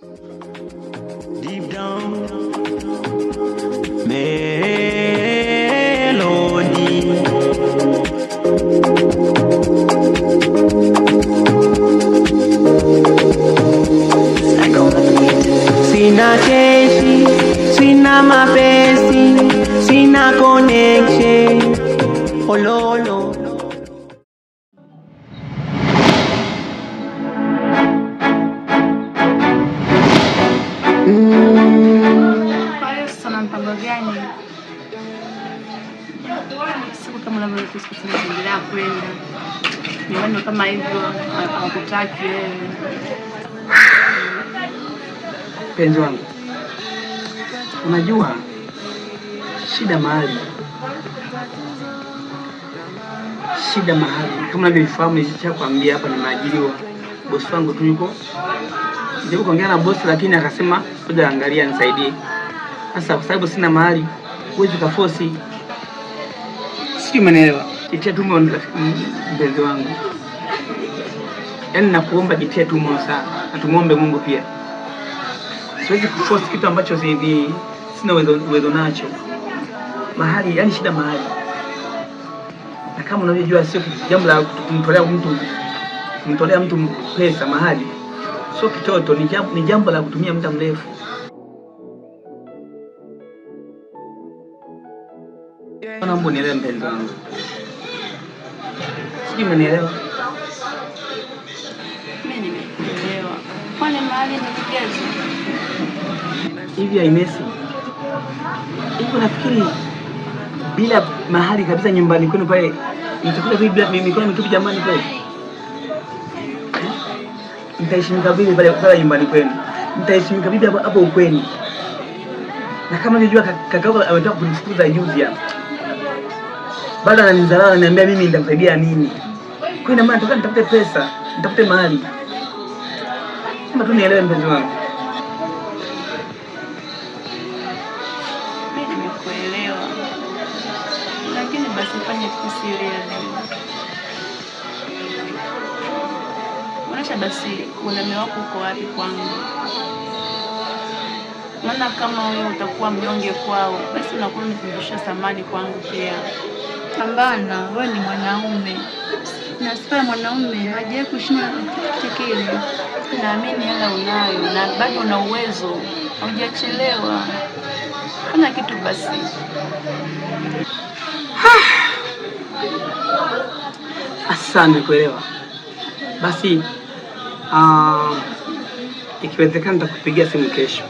Deep down, melody. Sina keshi, sina mapesi, sina connection. Ololo. Sana mpango gani? Siku kama unavyoendelea kwenda nyumbani kama hivyo, hakutaki wewe. Penzi wangu, unajua shida mahali kama unavyofahamu, nilishakwambia hapa nimeajiriwa. Bosi wangu tu yuko ndio kuongea na bosi, lakini akasema ngoja angalia nisaidie. Sasa kwa sababu sina mahali, huwezi kaforce. Sijui umeelewa? Jitia tu moyo mpenzi wangu. Yaani nakuomba jitia tu moyo sana. Na tumuombe Mungu pia. Siwezi kuforce kitu ambacho sina uwezo nacho. Mahali, yani shida mahali. Na kama unavyojua sio jambo la kumtolea mtu pesa mahali. Sio kitoto, ni jambo la kutumia muda mrefu. Naomba unielewe mpenzi wangu. Sijui umenielewa? Mimi nimekuelewa. Kwani mahali ni kigezo? Hivi Ainesi, hivi nafikiri bila mahali kabisa nyumbani kwenu pale nitakuja bila mikono mitupu jamani pale? Nitaheshimika vipi pale nyumbani kwenu? Nitaheshimika vipi hapo ukweni? Na kama unajua kakao ametaka kunifukuza juzi hapa. Bado ananizalala, ananiambia mimi nitamsaidia nini? Kwa ina maana nataka nitafute pesa, nitafute mahali. Kama tu nielewe mpenzi wangu. Mimi nimekuelewa. Lakini basi fanye serious. Unaona basi uname wako uko wapi kwangu? Maana kama wewe utakuwa mnyonge kwao, basi unakuwa unifundisha thamani kwangu pia. Pambana, wewe ni mwanaume. Na sifa mwanaume hajawahi kushinda kitu kile. Naamini hela unayo na bado una uwezo. Hujachelewa. Fanya kitu basi. Asante kuelewa. Basi ikiwezekana nitakupigia simu kesho.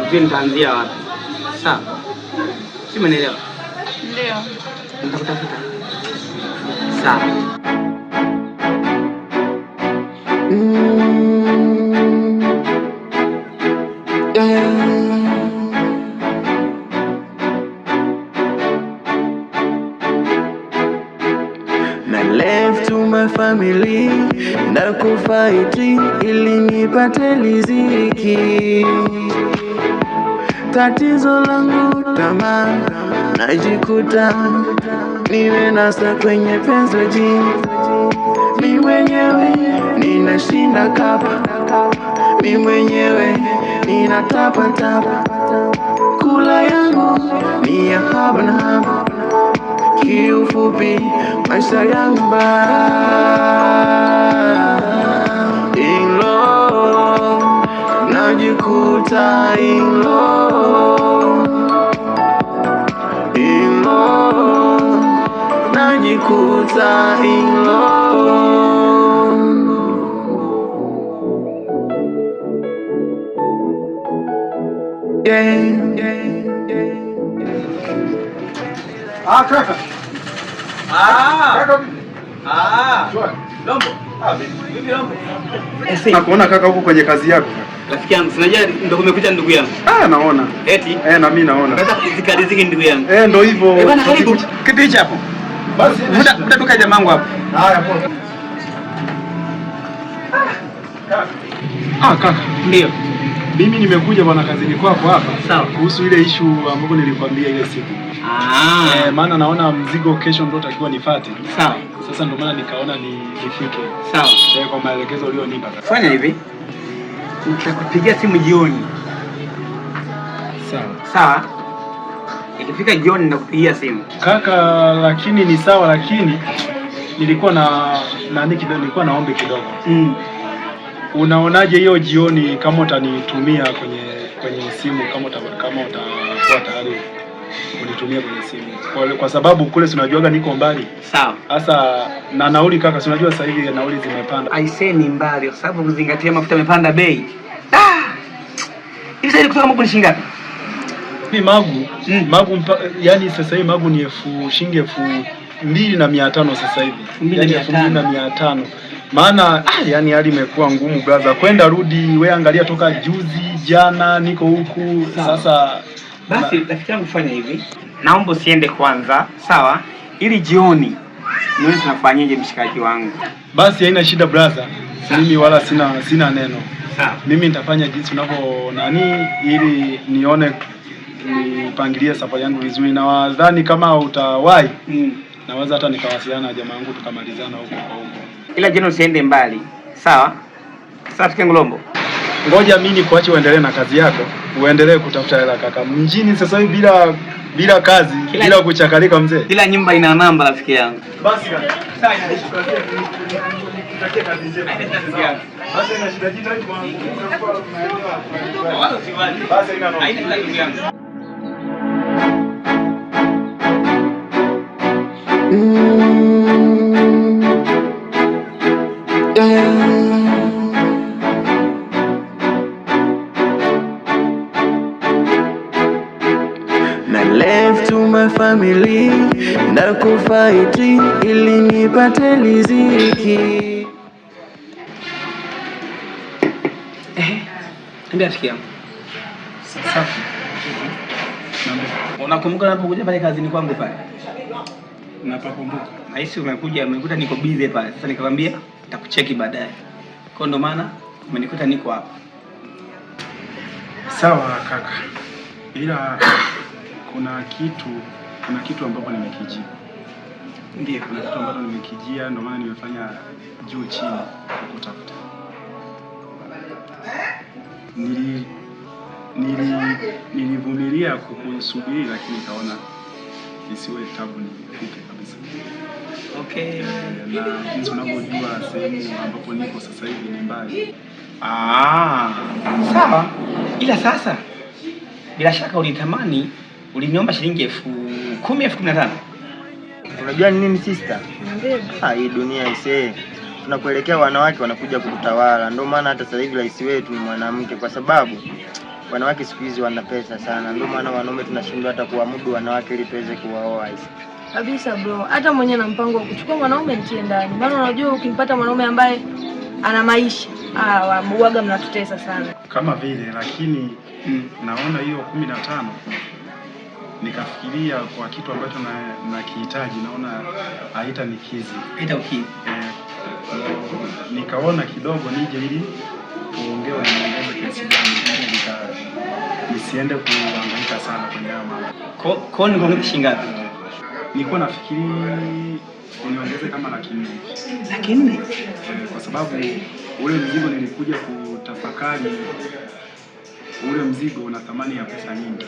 Ujue nitaanzia wapi. Sawa? Si umenielewa? Ndio. Nitakutafuta. Sawa. Na left to my family na kufaiti ili nipate riziki. Tatizo langu tamaa, najikuta nimenasa kwenye penzi. Mimi mwenyewe ninashinda kapa, mimi mwenyewe ninatapa tapa. Kula yangu ni ya haba na haba, kiufupi maisha yangu in love, najikuta in love, najikuta in love. Kaka. Lombo. Vipi Lombo? Nakuona kaka huko kwenye kazi yako. Rafiki yangu, sinajua ndio kumekuja ndugu yangu. Naona. Eti? Na mimi naona. Nataka kuzika riziki ndugu yangu. Ndio hivyo. Bwana karibu. Kitu hicho hapo. Basi muda tukae jamangu hapo. Haya poa. Kaka. Ndio. Mimi nimekuja bwana kazini kwako hapa. Sawa. Kuhusu ile issue ambayo nilikwambia ile siku. Maana naona mzigo kesho ndio takiwa nifuate. Sawa. Sasa ndio maana nikaona nifike. Sawa. Kwa maelekezo ulionipa. Fanya hivi. nitakupigia simu jioni. Sawa. Sawa? Ikifika jioni nitakupigia simu. Kaka, lakini ni sawa, lakini nilikuwa nilikuwa na ombi kidogo. Unaonaje hiyo jioni kama utanitumia kwenye simu, kama utakuwa tayari unitumia kwenye simu. Kwa sababu kule tunajuaga niko mbali. Sawa. Sasa na nauli kaka, tunajua sasa hivi nauli zimepanda. Aisee, ni mbali kwa sababu kuzingatia mafuta yamepanda bei. Hivi sasa kutoka Magu ni shilingi ngapi? Ni Magu yani sasa hivi Magu ni shilingi 2,500 sasa hivi. Yani 2,500. Maana yani hali imekuwa ngumu brother. Kwenda rudi, wewe angalia toka juzi jana niko huku. Sasa basi rafiki yangu fanya hivi. Naomba usiende kwanza, sawa? Ili jioni nione tunafanyaje mshikaji wangu. Basi haina shida brother. Mimi wala sina neno. Sawa. Mimi nitafanya jinsi unavyo ili nione nipangilie safari yangu vizuri, na wadhani kama utawahi naweza hata nikawasiliana na jamaa wangu tukamalizana huko kwa huko. Ila jana usiende mbali. Sawa? Sawa Ngulombo. Ngoja mimi nikuache uendelee na kazi yako, uendelee kutafuta hela kaka. Mjini sasa hivi bila kazi, bila kuchakalika mzee. Kila nyumba ina namba rafiki yangu. Basi kaka. Sawa, inashukuru. Tutakie kazi njema. Basi ina shida jita hivi mwanangu. Basi ina noma. Haina ndugu yangu. Na left to my family na kufaiti ili nipate riziki. Ndio rafiki yangu. Safi. Unakumbuka unapokuja pale kazini kwangu pale? Napakumbuka. Nahisi umekuta niko busy pale. Sasa nikamwambia nitakucheki baadaye. Kwa ndo maana umenikuta niko hapa. Sawa kaka. Ila kuna kitu ambapo nimekijia. Ndio, kuna kitu ambacho nimekijia, ndio maana nimefanya juu chini kukutafuta. Nilivumilia kukusubiri, lakini kaona isiwe tabu nifike kabisa. Okay. Na jinsi unavyojua sehemu ambapo niko sasa hivi ni mbali. Sawa. Ila sasa bila shaka uliniomba shilingi 10,000, 15,000. Unajua nini sister? Hii dunia isee. Tunakuelekea wanawake wanakuja kutawala. Ndio maana hata sasa hivi rais wetu ni mwanamke, kwa sababu wanawake siku hizi wana pesa sana. Ndio maana wanaume tunashindwa hata kuamudu wanawake ili tuweze kuwaoa hizi. Kabisa bro. Hata mwenyewe na mpango wa kuchukua mwanaume nitie ndani. Maana unajua ukimpata mwanaume ambaye ana maisha, wamuaga mnatutesa sana. Kama vile, lakini naona hiyo 15 nikafikiria kwa kitu ambacho nakihitaji, naona haitanikizi. Nikaona kidogo nije ili tuongee na niongeze kiasi gani ili nisiende kuhangaika sana kwenye mambo. Kwa nini ngombe shingapi? Nilikuwa nafikiri uniongeze kama 400,000. 400,000? Kwa sababu ule mzigo nilikuja kutafakari, ule mzigo una thamani ya pesa nyingi.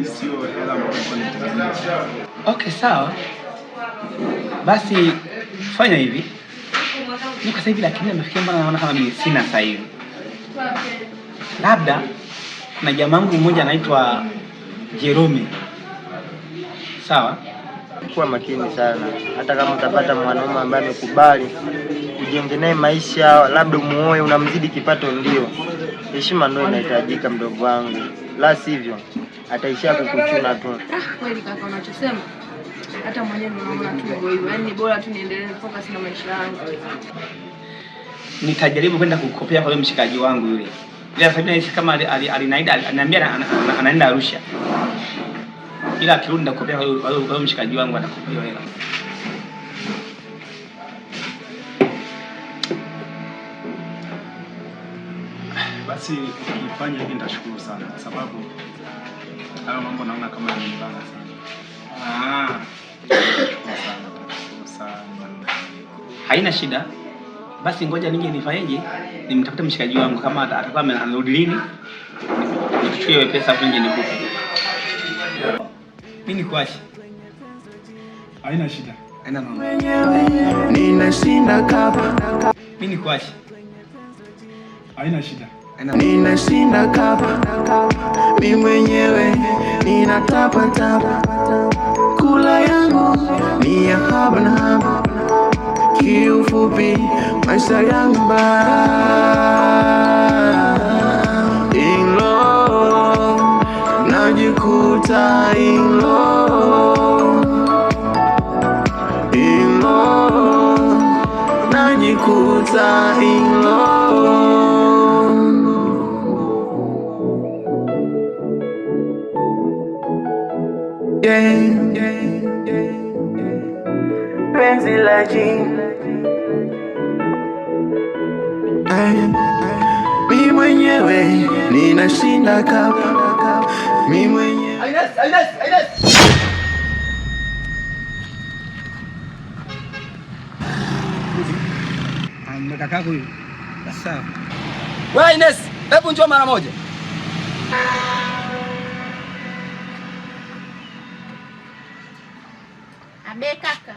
Sio hela ambayo nilitegemea. Okay, sawa. Basi fanya hivi. Niko sasa hivi lakini nafikiria mbona naona kama mimi sina sasa hivi. Labda na jamaa wangu mmoja anaitwa Jerome. Sawa? Kuwa makini sana. Hata kama utapata mwanaume ambaye amekubali ujenge naye maisha, labda muoe, unamzidi kipato, ndio heshima ndio inahitajika mdogo wangu. La sivyo ataishia kukuchuna tu. Kweli kaka unachosema. Hata mwenyewe unaona tu hivyo. Yaani bora tu niendelee focus na maisha yangu. Nitajaribu kwenda kukopea kwa yule mshikaji wangu yule. Ila sasa hivi kama alinaida ananiambia anaenda Arusha. Ila akirudi ndakopea kwa yule mshikaji wangu atakopea hela. Basi ukifanya hivi nitashukuru sana kwa sababu hayo mambo naona kama yanibana sana. Haina shida. Basi ngoja ninge nifanyeje? Nimtafute mshikaji wangu kama atakuwa anarudi lini. Nichukue pesa hapo nje nikupe. Mimi nikuache. Haina shida. Haina mama. Ninashinda kapa. Mimi nikuache. Haina shida. Ninashinda kapa. Mimi mwenyewe ninatapa tapa. Kula yangu ni ya haba na haba. Kiufupi maisha yangu najikuta najikuta penzi la jini. Mimi mwenyewe ninashinda kapa. Mimi mwenyewe Ainas. Mkaka huyu. Sawa. Wewe Ines, hebu njoo mara moja. Abe kaka.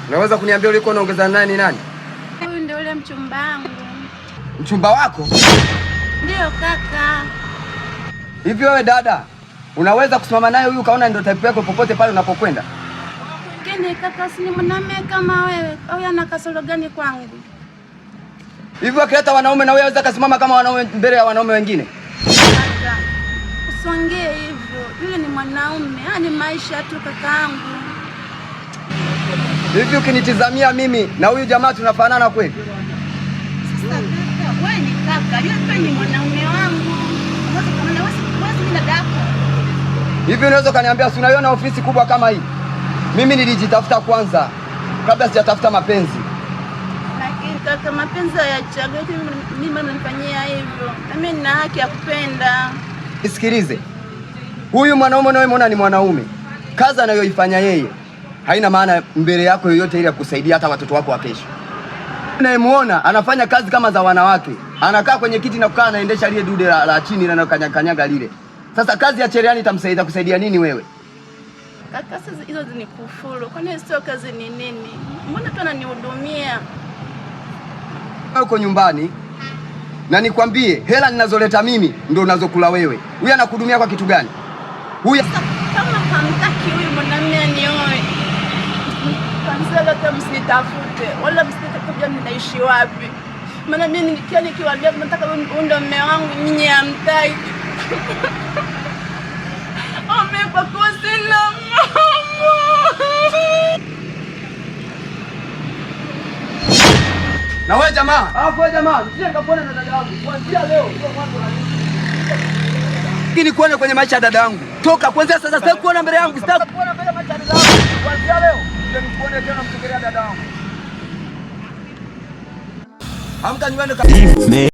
Unaweza kuniambia ulikuwa unaongeza nani? Huyu ndio yule mchumba wangu. Mchumba wako? Ndio kaka. Hivi wewe dada, unaweza kusimama naye huyu kaona ndio type yako popote pale unapokwenda? Kene kaka, si ni mwanamume kama wewe. Au ana kasoro gani kwangu? Hivi wakileta wanaume na wewe unaweza kusimama kama wanaume mbele ya wanaume wengine? Kaka, usongee hivyo. Yule ni mwanaume, ni maisha tu kakaangu. Hivi ukinitizamia mimi na huyu jamaa tunafanana kweli? Sasa kaka, wewe ni kaka, yule ni mwanaume wangu. Unaweza kama na wewe ni dada yako. Hivi unaweza kaniambia si unaiona ofisi kubwa kama hii? Mimi nilijitafuta kwanza kabla sijatafuta mapenzi. Lakini kaka, mapenzi hayachagui mimi nanifanyia hivyo. Mimi nina haki ya kupenda. Nisikilize. Huyu mwanaume unayemwona ni mwanaume. Kazi anayoifanya yeye haina maana mbele yako yoyote ile ya kusaidia hata watoto wako wa kesho. Unayemuona anafanya kazi kama za wanawake. Anakaa kwenye kiti na kukaa anaendesha lile dude la chini na kanyaga lile. Sasa kazi ya cherehani itamsaidia kusaidia nini wewe? Kaka, sasa hizo ni kufuru. Kwani sio kazi ni nini? Mbona tu ananihudumia? Uko nyumbani na nikwambie hela ninazoleta mimi ndio unazokula wewe. Huyu anakuhudumia kwa kitu gani? Huyu kama hamtaki huyu mwanamume anioe. Kansela kama msitafute wala msitakaje ninaishi wapi? Maana mimi nikiwaambia nataka ndo mume wangu nyinyi hamtaki. Kwa kusina mama. na wewe jamaa, wewe jamaa, msije nikakuona na dada yangu. Kuanzia leo sio mwanzo na nini kuona kwenye maisha ya dada yangu. Toka kuanzia sasa, sitaki kuona mbele yangu, sitaki kuona mbele maisha ya dada yangu. Kuanzia leo sije nikuone tena msogelea dada yangu. Hamta niende